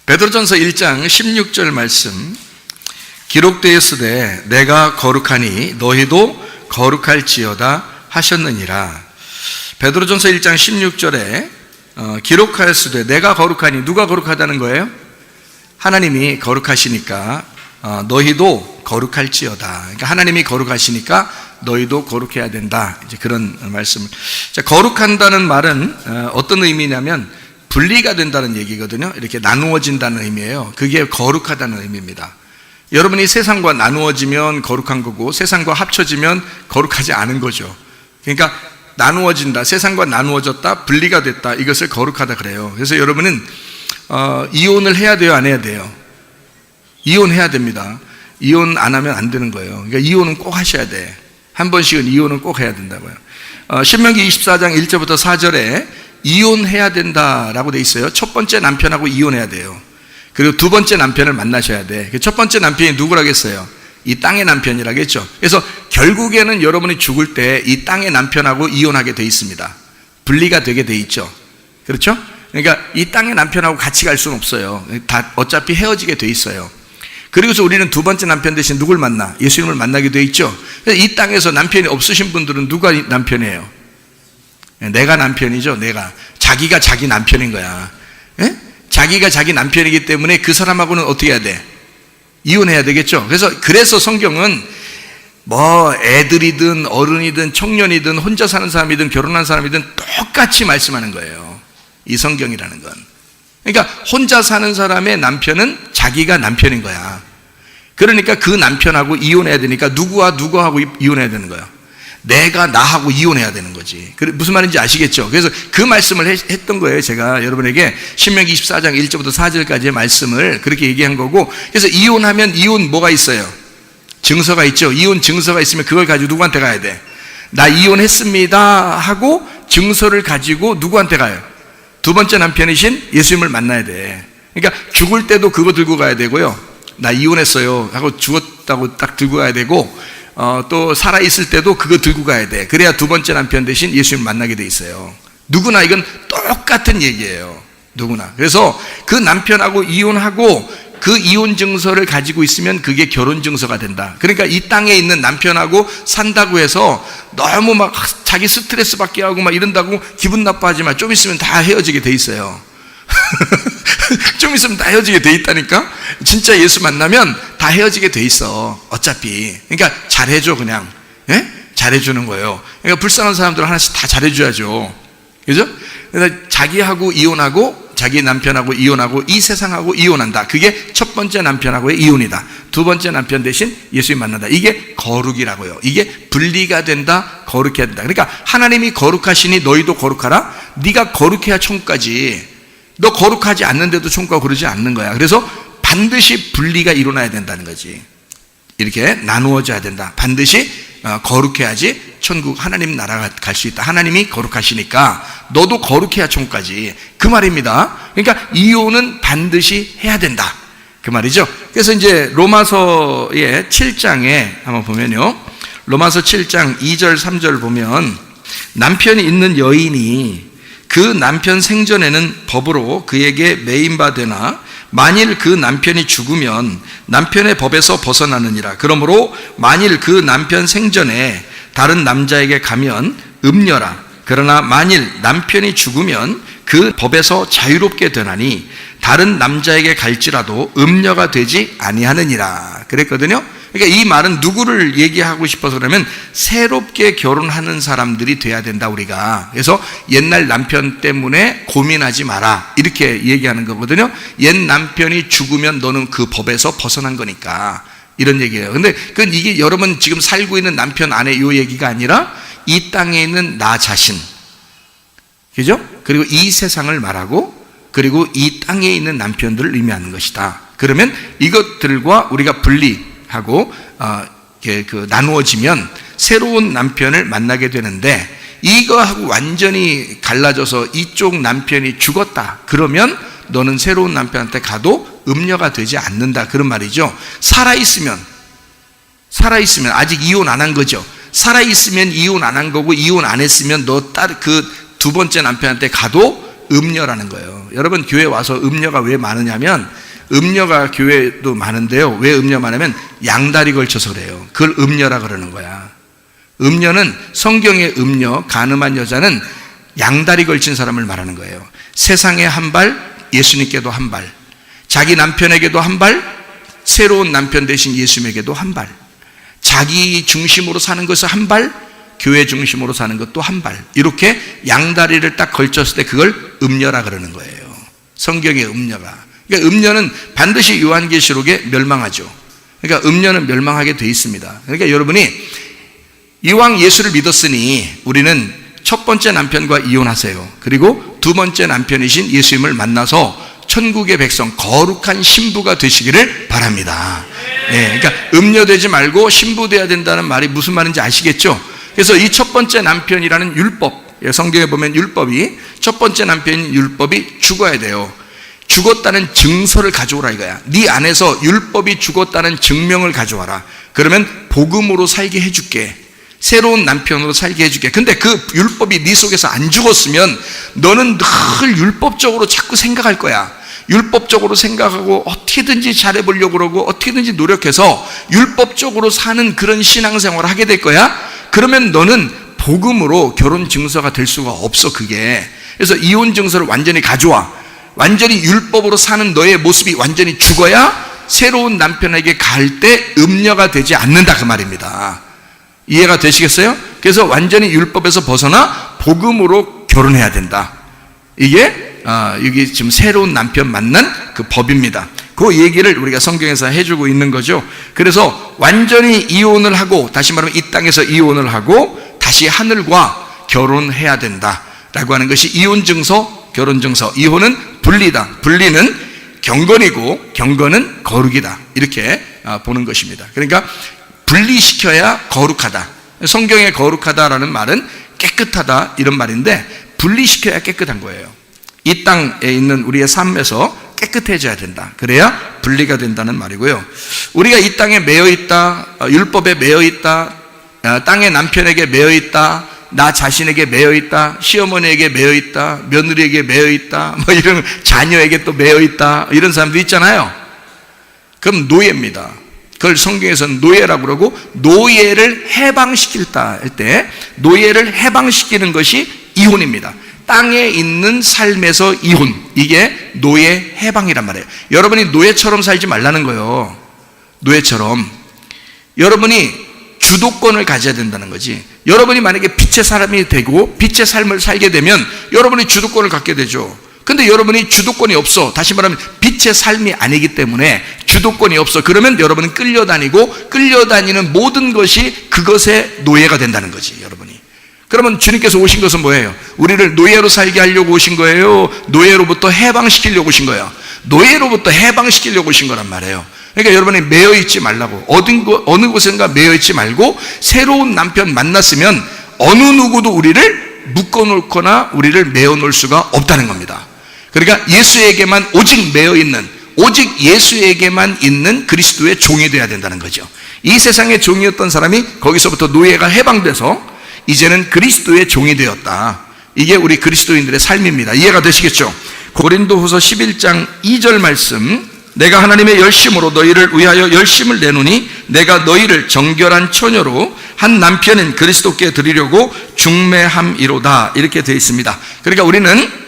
베드로전서 1장 16절 말씀, 기록되었으되 내가 거룩하니 너희도 거룩할지어다 하셨느니라. 베드로전서 1장 16절에 기록하였으되 내가 거룩하니, 누가 거룩하다는 거예요? 하나님이 거룩하시니까 너희도 거룩할지어다. 그러니까 하나님이 거룩하시니까 너희도 거룩해야 된다. 이제 그런 말씀을. 자, 거룩한다는 말은 어떤 의미냐면 분리가 된다는 얘기거든요. 이렇게 나누어진다는 의미예요. 그게 거룩하다는 의미입니다. 여러분이 세상과 나누어지면 거룩한 거고 세상과 합쳐지면 거룩하지 않은 거죠. 그러니까 나누어진다, 세상과 나누어졌다, 분리가 됐다, 이것을 거룩하다 그래요. 그래서 여러분은 이혼을 해야 돼요, 안 해야 돼요? 이혼해야 됩니다. 이혼 안 하면 안 되는 거예요. 그러니까 이혼은 꼭 하셔야 돼. 한 번씩은 이혼은 꼭 해야 된다고요. 신명기 24장 1절부터 4절에 이혼해야 된다라고 돼 있어요. 첫 번째 남편하고 이혼해야 돼요. 그리고 두 번째 남편을 만나셔야 돼. 첫 번째 남편이 누구라겠어요? 이 땅의 남편이라겠죠. 그래서 결국에는 여러분이 죽을 때 이 땅의 남편하고 이혼하게 돼 있습니다. 분리가 되게 돼 있죠. 그렇죠? 그러니까 이 땅의 남편하고 같이 갈 수는 없어요. 다 어차피 헤어지게 돼 있어요. 그리고서 우리는 두 번째 남편 대신 누굴 만나? 예수님을 만나게 돼 있죠. 그래서 이 땅에서 남편이 없으신 분들은 누가 남편이에요? 내가 남편이죠. 내가. 자기가 자기 남편인 거야. 예? 자기가 자기 남편이기 때문에 그 사람하고는 어떻게 해야 돼? 이혼해야 되겠죠. 그래서 성경은 뭐 애들이든 어른이든 청년이든 혼자 사는 사람이든 결혼한 사람이든 똑같이 말씀하는 거예요. 이 성경이라는 건. 그러니까 혼자 사는 사람의 남편은 자기가 남편인 거야. 그러니까 그 남편하고 이혼해야 되니까 누구와 누구하고 이혼해야 되는 거야? 내가 나하고 이혼해야 되는 거지. 무슨 말인지 아시겠죠? 그래서 그 말씀을 했던 거예요. 제가 여러분에게 신명기 24장 1절부터 4절까지의 말씀을 그렇게 얘기한 거고, 그래서 이혼하면 이혼 뭐가 있어요? 증서가 있죠. 이혼 증서가 있으면 그걸 가지고 누구한테 가야 돼? 나 이혼했습니다 하고 증서를 가지고 누구한테 가요? 두 번째 남편이신 예수님을 만나야 돼. 그러니까 죽을 때도 그거 들고 가야 되고요. 나 이혼했어요 하고 죽었다고 딱 들고 가야 되고, 또 살아있을 때도 그거 들고 가야 돼. 그래야 두 번째 남편 대신 예수님 만나게 돼 있어요. 누구나 이건 똑같은 얘기예요. 누구나. 그래서 그 남편하고 이혼하고 그 이혼 증서를 가지고 있으면 그게 결혼 증서가 된다. 그러니까 이 땅에 있는 남편하고 산다고 해서 너무 막 자기 스트레스 받게 하고 막 이런다고 기분 나빠하지 마. 좀 있으면 다 헤어지게 돼 있어요. 좀 있으면 다 헤어지게 돼 있다니까. 진짜 예수 만나면 다 헤어지게 돼 있어. 어차피. 그러니까 잘해줘 그냥. 예? 잘해주는 거예요. 그러니까 불쌍한 사람들 하나씩 다 잘해줘야죠. 그죠? 그래서 자기하고 이혼하고 자기 남편하고 이혼하고 이 세상하고 이혼한다. 그게 첫 번째 남편하고의 이혼이다. 두 번째 남편 대신 예수님 만난다. 이게 거룩이라고요. 이게 분리가 된다, 거룩해야 된다. 그러니까 하나님이 거룩하시니 너희도 거룩하라. 네가 거룩해야 천국까지. 너 거룩하지 않는데도 천국가 그러지 않는 거야. 그래서 반드시 분리가 일어나야 된다는 거지. 이렇게 나누어져야 된다. 반드시 거룩해야지 천국 하나님 나라가 갈 수 있다. 하나님이 거룩하시니까 너도 거룩해야 천국까지. 그 말입니다. 그러니까 이혼은 반드시 해야 된다. 그 말이죠. 그래서 이제 로마서의 7장에 한번 보면요. 로마서 7장 2절 3절 보면 남편이 있는 여인이 그 남편 생전에는 법으로 그에게 매임받으나 만일 그 남편이 죽으면 남편의 법에서 벗어나느니라. 그러므로 만일 그 남편 생전에 다른 남자에게 가면 음녀라. 그러나 만일 남편이 죽으면 그 법에서 자유롭게 되나니 다른 남자에게 갈지라도 음녀가 되지 아니하느니라. 그랬거든요. 그러니까 이 말은 누구를 얘기하고 싶어서 그러면 새롭게 결혼하는 사람들이 돼야 된다 우리가. 그래서 옛날 남편 때문에 고민하지 마라 이렇게 얘기하는 거거든요. 옛 남편이 죽으면 너는 그 법에서 벗어난 거니까 이런 얘기예요. 근데 이게 여러분 지금 살고 있는 남편 아내 이 얘기가 아니라 이 땅에 있는 나 자신, 그죠? 그리고 이 세상을 말하고 그리고 이 땅에 있는 남편들을 의미하는 것이다. 그러면 이것들과 우리가 분리하고 나누어지면 새로운 남편을 만나게 되는데, 이거하고 완전히 갈라져서 이쪽 남편이 죽었다 그러면 너는 새로운 남편한테 가도 음녀가 되지 않는다 그런 말이죠. 살아있으면 아직 이혼 안 한 거죠. 살아있으면 이혼 안 한 거고, 이혼 안 했으면 너 그 두 번째 남편한테 가도 음녀라는 거예요. 여러분, 교회 와서 음녀가 왜 많으냐면, 음녀가 교회도 많은데요, 왜 음녀 많으면 양다리 걸쳐서 그래요. 그걸 음녀라 그러는 거야. 음녀는, 성경의 음녀, 간음한 여자는 양다리 걸친 사람을 말하는 거예요. 세상에 한 발, 예수님께도 한 발, 자기 남편에게도 한 발, 새로운 남편 대신 예수님에게도 한 발, 자기 중심으로 사는 것을 한 발, 교회 중심으로 사는 것도 한 발, 이렇게 양다리를 딱 걸쳤을 때 그걸 음녀라 그러는 거예요. 성경의 음녀가. 그러니까 음녀는 반드시 요한계시록에 멸망하죠. 그러니까 음녀는 멸망하게 돼 있습니다. 그러니까 여러분이 이왕 예수를 믿었으니 우리는 첫 번째 남편과 이혼하세요. 그리고 두 번째 남편이신 예수님을 만나서 천국의 백성, 거룩한 신부가 되시기를 바랍니다. 네, 그러니까 음녀되지 말고 신부되어야 된다는 말이 무슨 말인지 아시겠죠? 그래서 이 첫 번째 남편이라는 율법, 성경에 보면 율법이, 첫 번째 남편인 율법이 죽어야 돼요. 죽었다는 증서를 가져오라 이거야. 네 안에서 율법이 죽었다는 증명을 가져와라. 그러면 복음으로 살게 해줄게. 새로운 남편으로 살게 해줄게. 근데 그 율법이 네 속에서 안 죽었으면 너는 늘 율법적으로 자꾸 생각할 거야. 율법적으로 생각하고 어떻게든지 잘해보려고 그러고 어떻게든지 노력해서 율법적으로 사는 그런 신앙생활을 하게 될 거야. 그러면 너는 복음으로 결혼 증서가 될 수가 없어, 그게. 그래서 이혼 증서를 완전히 가져와. 완전히 율법으로 사는 너의 모습이 완전히 죽어야 새로운 남편에게 갈 때 음녀가 되지 않는다, 그 말입니다. 이해가 되시겠어요? 그래서 완전히 율법에서 벗어나 복음으로 결혼해야 된다. 이게 여기 지금 새로운 남편 만난 그 법입니다. 그 얘기를 우리가 성경에서 해주고 있는 거죠. 그래서 완전히 이혼을 하고, 다시 말하면 이 땅에서 이혼을 하고 다시 하늘과 결혼해야 된다라고 하는 것이 이혼증서, 결혼증서. 이혼은 분리다. 분리는 경건이고 경건은 거룩이다. 이렇게 보는 것입니다. 그러니까 분리시켜야 거룩하다. 성경에 거룩하다라는 말은 깨끗하다 이런 말인데, 분리시켜야 깨끗한 거예요. 이 땅에 있는 우리의 삶에서 깨끗해져야 된다. 그래야 분리가 된다는 말이고요. 우리가 이 땅에 매여 있다, 율법에 매여 있다, 땅의 남편에게 매여 있다, 나 자신에게 매여 있다, 시어머니에게 매여 있다, 며느리에게 매여 있다, 뭐 이런 자녀에게 또 매여 있다, 이런 사람도 있잖아요. 그럼 노예입니다. 그걸 성경에서는 노예라고 그러고, 노예를 해방시킬다 할 때 노예를 해방시키는 것이 이혼입니다. 땅에 있는 삶에서 이혼, 이게 노예 해방이란 말이에요. 여러분이 노예처럼 살지 말라는 거예요. 노예처럼 여러분이 주도권을 가져야 된다는 거지. 여러분이 만약에 빛의 사람이 되고 빛의 삶을 살게 되면 여러분이 주도권을 갖게 되죠. 근데 여러분이 주도권이 없어, 다시 말하면 빛의 삶이 아니기 때문에 주도권이 없어. 그러면 여러분은 끌려다니고, 끌려다니는 모든 것이 그것의 노예가 된다는 거지, 여러분이. 그러면 주님께서 오신 것은 뭐예요? 우리를 노예로 살게 하려고 오신 거예요? 노예로부터 해방시키려고 오신 거예요? 노예로부터 해방시키려고 오신 거란 말이에요. 그러니까 여러분이 매여있지 말라고. 어느 곳인가 매여있지 말고, 새로운 남편 만났으면 어느 누구도 우리를 묶어놓거나 우리를 매어놓을 수가 없다는 겁니다. 그러니까 예수에게만 오직 매여있는, 오직 예수에게만 있는 그리스도의 종이 되어야 된다는 거죠. 이 세상의 종이었던 사람이 거기서부터 노예가 해방돼서 이제는 그리스도의 종이 되었다. 이게 우리 그리스도인들의 삶입니다. 이해가 되시겠죠? 고린도후서 11장 2절 말씀, 내가 하나님의 열심으로 너희를 위하여 열심을 내노니 내가 너희를 정결한 처녀로 한 남편인 그리스도께 드리려고 중매함이로다. 이렇게 되어 있습니다. 그러니까 우리는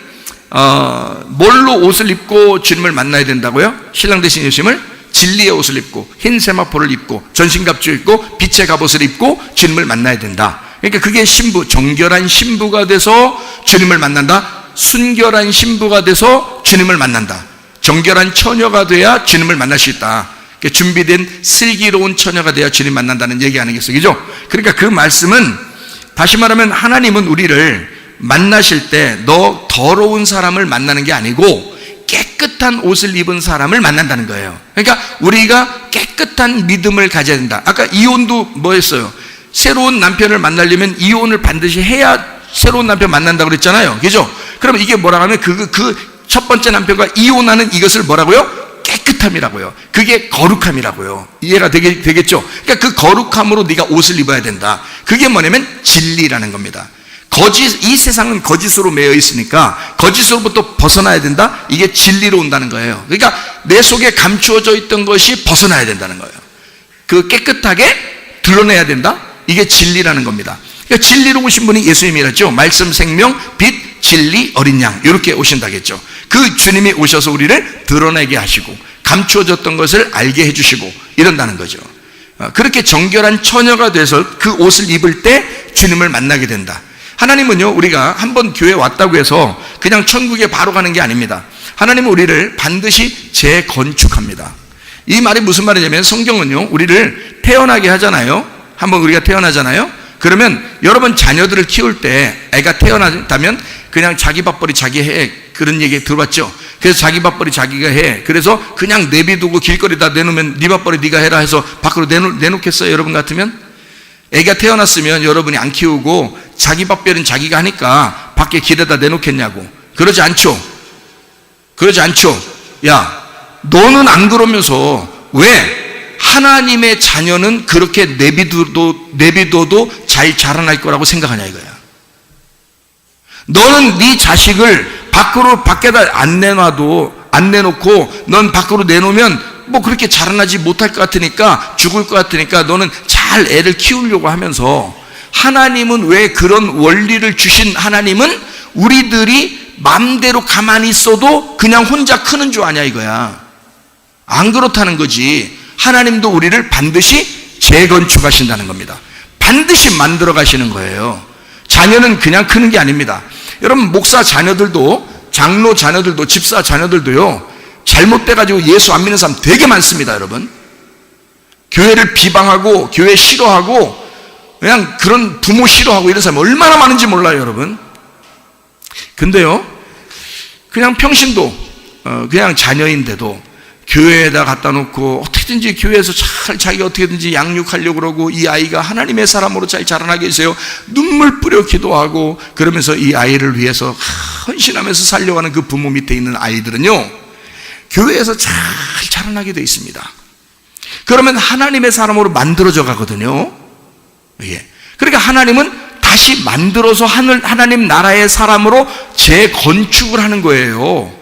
뭘로 옷을 입고 주님을 만나야 된다고요? 신랑 되신 예수님을 진리의 옷을 입고 흰 세마포를 입고 전신갑주 입고 빛의 갑옷을 입고 주님을 만나야 된다. 그러니까 그게 신부, 정결한 신부가 돼서 주님을 만난다. 순결한 신부가 돼서 주님을 만난다. 정결한 처녀가 돼야 주님을 만날 수 있다. 준비된 슬기로운 처녀가 돼야 주님 만난다는 얘기 아니겠어요? 그죠? 그러니까 그 말씀은, 다시 말하면 하나님은 우리를 만나실 때 너 더러운 사람을 만나는 게 아니고 깨끗한 옷을 입은 사람을 만난다는 거예요. 그러니까 우리가 깨끗한 믿음을 가져야 된다. 아까 이혼도 뭐였어요? 새로운 남편을 만나려면 이혼을 반드시 해야 새로운 남편 만난다고 그랬잖아요. 그죠? 그럼 이게 뭐라고 하면 그 첫 번째 남편과 이혼하는 이것을 뭐라고요? 깨끗함이라고요. 그게 거룩함이라고요. 이해가 되겠죠? 그러니까 그 거룩함으로 네가 옷을 입어야 된다. 그게 뭐냐면 진리라는 겁니다. 이 세상은 거짓으로 매여 있으니까 거짓으로부터 벗어나야 된다. 이게 진리로 온다는 거예요. 그러니까 내 속에 감추어져 있던 것이 벗어나야 된다는 거예요. 그 깨끗하게 드러내야 된다. 이게 진리라는 겁니다. 그러니까 진리로 오신 분이 예수님이랬죠. 말씀, 생명, 빛, 진리, 어린 양 이렇게 오신다겠죠. 그 주님이 오셔서 우리를 드러내게 하시고 감추어졌던 것을 알게 해주시고 이런다는 거죠. 그렇게 정결한 처녀가 돼서 그 옷을 입을 때 주님을 만나게 된다. 하나님은요, 우리가 한번 교회에 왔다고 해서 그냥 천국에 바로 가는 게 아닙니다. 하나님은 우리를 반드시 재건축합니다. 이 말이 무슨 말이냐면, 성경은요, 우리를 태어나게 하잖아요. 한번 우리가 태어나잖아요. 그러면 여러분 자녀들을 키울 때 애가 태어났다면 그냥 자기 밥벌이 자기 해, 그런 얘기 들어봤죠. 그래서 자기 밥벌이 자기가 해. 그래서 그냥 내비두고 길거리다 내놓으면 네 밥벌이 네가 해라 해서 밖으로 내놓겠어요? 여러분 같으면? 애가 태어났으면 여러분이 안 키우고 자기 밥벌이는 자기가 하니까 밖에 길에다 내놓겠냐고. 그러지 않죠. 그러지 않죠. 야, 너는 안 그러면서 왜 하나님의 자녀는 그렇게 내비둬도 잘 자라날 거라고 생각하냐 이거야. 너는 네 자식을 밖에다 안 내놓고 넌 밖으로 내놓으면 뭐 그렇게 자라나지 못할 것 같으니까, 죽을 것 같으니까 너는 잘 애를 키우려고 하면서, 하나님은 왜 그런 원리를 주신 하나님은 우리들이 마음대로 가만히 있어도 그냥 혼자 크는 줄 아냐 이거야. 안 그렇다는 거지. 하나님도 우리를 반드시 재건축하신다는 겁니다. 반드시 만들어 가시는 거예요. 자녀는 그냥 크는 게 아닙니다. 여러분, 목사 자녀들도, 장로 자녀들도, 집사 자녀들도요, 잘못돼가지고 예수 안 믿는 사람 되게 많습니다. 여러분, 교회를 비방하고 교회 싫어하고 그냥 그런 부모 싫어하고 이런 사람 얼마나 많은지 몰라요. 여러분, 근데요, 그냥 평신도 그냥 자녀인데도 교회에다 갖다 놓고 어떻게든지 교회에서 잘 자기가 어떻게든지 양육하려고 그러고, 이 아이가 하나님의 사람으로 잘 자라나게 해주세요. 눈물 뿌려 기도하고 그러면서 이 아이를 위해서 헌신하면서 살려고 하는 그 부모 밑에 있는 아이들은요, 교회에서 잘 자라나게 되어 있습니다. 그러면 하나님의 사람으로 만들어져 가거든요. 예. 그러니까 하나님은 다시 만들어서 하나님 나라의 사람으로 재건축을 하는 거예요.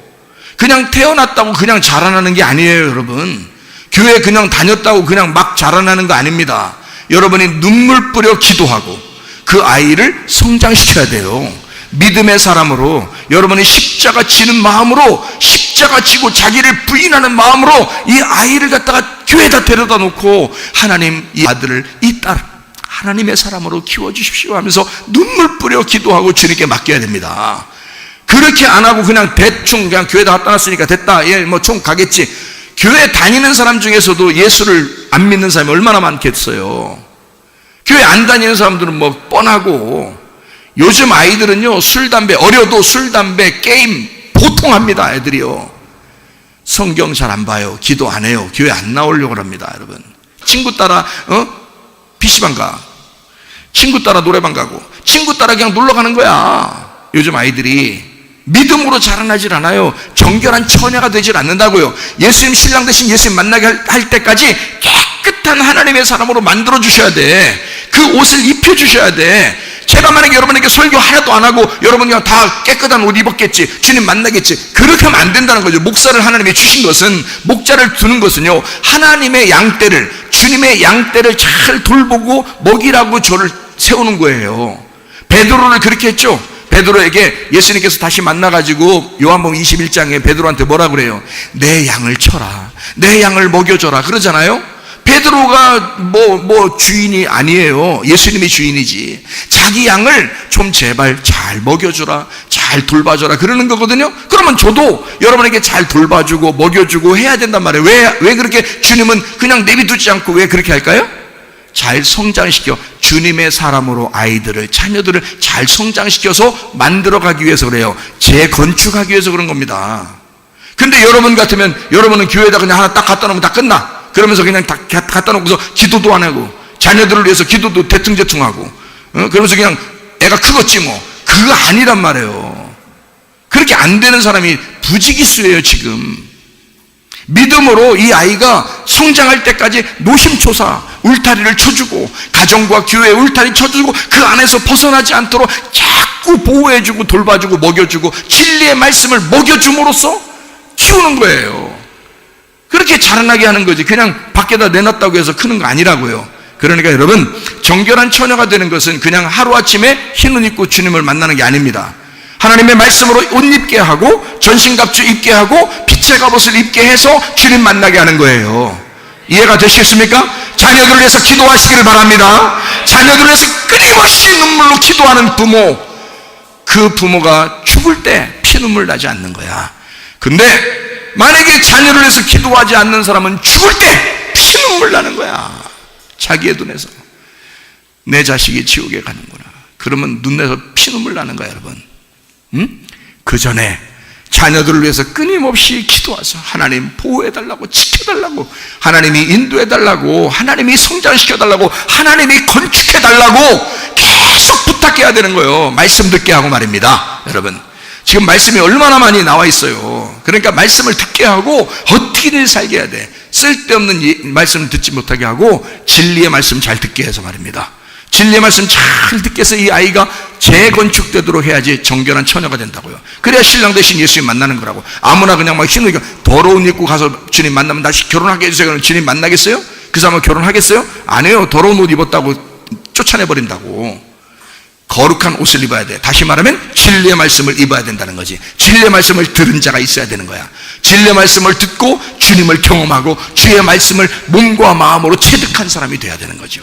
그냥 태어났다고 그냥 자라나는 게 아니에요. 여러분, 교회 그냥 다녔다고 그냥 막 자라나는 거 아닙니다. 여러분이 눈물 뿌려 기도하고 그 아이를 성장시켜야 돼요. 믿음의 사람으로, 여러분이 십자가 지는 마음으로, 십자가 지고 자기를 부인하는 마음으로 이 아이를 갖다가 교회에다 데려다 놓고, 하나님, 이 아들을, 이 딸 하나님의 사람으로 키워주십시오 하면서 눈물 뿌려 기도하고 주님께 맡겨야 됩니다. 그렇게 안 하고 그냥 대충 그냥 교회에다 갖다 놨으니까 됐다, 예, 뭐 총 가겠지. 교회 다니는 사람 중에서도 예수를 안 믿는 사람이 얼마나 많겠어요. 교회 안 다니는 사람들은 뭐 뻔하고, 요즘 아이들은요, 술, 담배, 어려도 술, 담배, 게임 보통 합니다. 애들이요. 성경 잘 안 봐요. 기도 안 해요. 교회 안 나오려고 합니다. 여러분, 친구 따라 PC방 가, 친구 따라 노래방 가고, 친구 따라 그냥 놀러 가는 거야. 요즘 아이들이 믿음으로 자라나질 않아요. 정결한 처녀가 되질 않는다고요. 예수님 신랑 대신 예수님 만나게 할 때까지 깨끗한 하나님의 사람으로 만들어 주셔야 돼. 그 옷을 입혀 주셔야 돼. 제가 만약에 여러분에게 설교 하나도 안 하고 여러분 그냥 다 깨끗한 옷 입었겠지, 주님 만나겠지, 그렇게 하면 안 된다는 거죠. 목사를 하나님이 주신 것은, 목자를 두는 것은요, 하나님의 양떼를, 주님의 양떼를 잘 돌보고 먹이라고 저를 세우는 거예요. 베드로를 그렇게 했죠. 베드로에게 예수님께서 다시 만나가지고 요한복음 21장에 베드로한테 뭐라 그래요? 내 양을 쳐라, 내 양을 먹여줘라 그러잖아요. 베드로가 뭐 주인이 아니에요. 예수님이 주인이지. 자기 양을 좀 제발 잘 먹여주라, 잘 돌봐줘라 그러는 거거든요. 그러면 저도 여러분에게 잘 돌봐주고 먹여주고 해야 된단 말이에요. 왜 그렇게 주님은 그냥 내비두지 않고 왜 그렇게 할까요? 잘 성장시켜, 주님의 사람으로 아이들을, 자녀들을 잘 성장시켜서 만들어가기 위해서 그래요. 재건축하기 위해서 그런 겁니다. 근데 여러분 같으면, 여러분은 교회에다 그냥 하나 딱 갖다 놓으면 다 끝나. 그러면서 그냥 다 갖다 놓고서 기도도 안 하고, 자녀들을 위해서 기도도 대충대충하고, 그러면서 그냥 애가 크겠지 뭐. 그거 아니란 말이에요. 그렇게 안 되는 사람이 부지기수예요 지금. 믿음으로 이 아이가 성장할 때까지 노심초사 울타리를 쳐주고, 가정과 교회 울타리 쳐주고, 그 안에서 벗어나지 않도록 자꾸 보호해주고 돌봐주고 먹여주고 진리의 말씀을 먹여줌으로써 키우는 거예요. 그렇게 자라나게 하는 거지. 그냥 밖에다 내놨다고 해서 크는 거 아니라고요. 그러니까 여러분, 정결한 처녀가 되는 것은 그냥 하루아침에 흰 옷 입고 주님을 만나는 게 아닙니다. 하나님의 말씀으로 옷 입게 하고 전신갑주 입게 하고 빛의 갑옷을 입게 해서 주님 만나게 하는 거예요. 이해가 되시겠습니까? 자녀들을 위해서 기도하시기를 바랍니다. 자녀들을 위해서 끊임없이 눈물로 기도하는 부모, 그 부모가 죽을 때 피눈물 나지 않는 거야. 근데 만약에 자녀를 위해서 기도하지 않는 사람은 죽을 때 피눈물 나는 거야. 자기의 눈에서 내 자식이 지옥에 가는구나. 그러면 눈에서 피눈물 나는 거야, 여러분. 그 전에 자녀들을 위해서 끊임없이 기도하서 하나님 보호해달라고, 지켜달라고, 하나님이 인도해달라고, 하나님이 성장시켜달라고, 하나님이 건축해달라고 계속 부탁해야 되는 거예요. 말씀 듣게 하고 말입니다. 여러분, 지금 말씀이 얼마나 많이 나와 있어요. 그러니까 말씀을 듣게 하고 어떻게든 살게 해야 돼. 쓸데없는 말씀을 듣지 못하게 하고 진리의 말씀 잘 듣게 해서 말입니다. 진리의 말씀 잘 듣게 해서 이 아이가 재건축되도록 해야지 정결한 처녀가 된다고요. 그래야 신랑 대신 예수님 만나는 거라고. 아무나 그냥 막 흰 옷, 더러운 옷 입고 가서 주님 만나면 나 결혼하게 해주세요. 그러면 주님 만나겠어요? 그 사람은 결혼하겠어요? 안 해요. 더러운 옷 입었다고 쫓아내버린다고. 거룩한 옷을 입어야 돼. 다시 말하면 진리의 말씀을 입어야 된다는 거지. 진리의 말씀을 들은 자가 있어야 되는 거야. 진리의 말씀을 듣고 주님을 경험하고 주의 말씀을 몸과 마음으로 체득한 사람이 돼야 되는 거죠.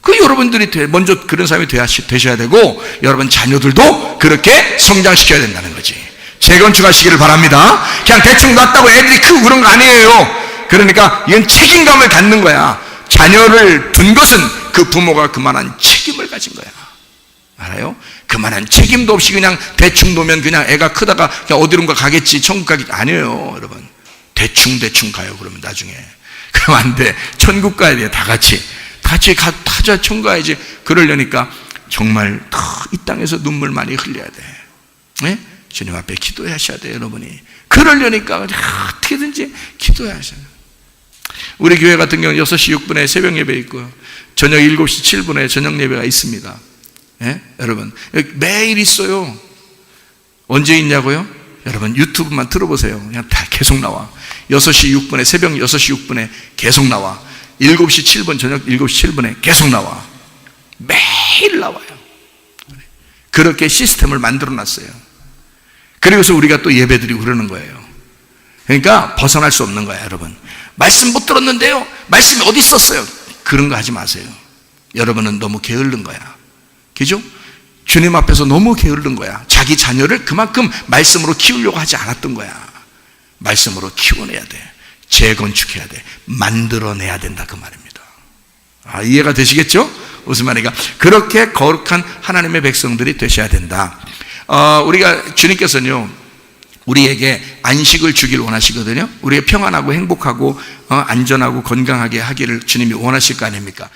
그 여러분들이 먼저 그런 사람이 되셔야 되고, 여러분 자녀들도 그렇게 성장시켜야 된다는 거지. 재건축하시기를 바랍니다. 그냥 대충 놨다고 애들이 크고 그런 거 아니에요. 그러니까 이건 책임감을 갖는 거야. 자녀를 둔 것은 그 부모가 그만한 책임을 가진 거야. 알아요? 그만한 책임도 없이 그냥 대충 놓으면 그냥 애가 크다가 그냥 어디론가 가겠지, 천국 가겠지. 아니에요, 여러분. 대충 가요. 그러면 나중에 그럼 안 돼. 천국 가야 돼. 다 같이 타자 천국 가야지. 그러려니까 정말 이 땅에서 눈물 많이 흘려야 돼. 네? 주님 앞에 기도하셔야 돼요, 여러분이. 그러려니까 어떻게든지 기도하셔야 돼요. 우리 교회 같은 경우는 6시 6분에 새벽 예배 있고요, 저녁 7시 7분에 저녁 예배가 있습니다. 예? 여러분, 매일 있어요. 언제 있냐고요? 여러분 유튜브만 들어보세요. 그냥 다 계속 나와. 6시 6분에, 새벽 6시 6분에 계속 나와. 7시 7분, 저녁 7시 7분에 계속 나와. 매일 나와요. 그렇게 시스템을 만들어 놨어요. 그리고서 우리가 또 예배 드리고 그러는 거예요. 그러니까 벗어날 수 없는 거야, 여러분. 말씀 못 들었는데요, 말씀이 어디 있었어요? 그런 거 하지 마세요. 여러분은 너무 게으른 거야. 그죠? 주님 앞에서 너무 게으른 거야. 자기 자녀를 그만큼 말씀으로 키우려고 하지 않았던 거야. 말씀으로 키워내야 돼. 재건축해야 돼. 만들어내야 된다, 그 말입니다. 이해가 되시겠죠? 무슨 말인가? 그렇게 거룩한 하나님의 백성들이 되셔야 된다. 우리가 주님께서는요, 우리에게 안식을 주길 원하시거든요. 우리가 평안하고 행복하고 안전하고 건강하게 하기를 주님이 원하실 거 아닙니까?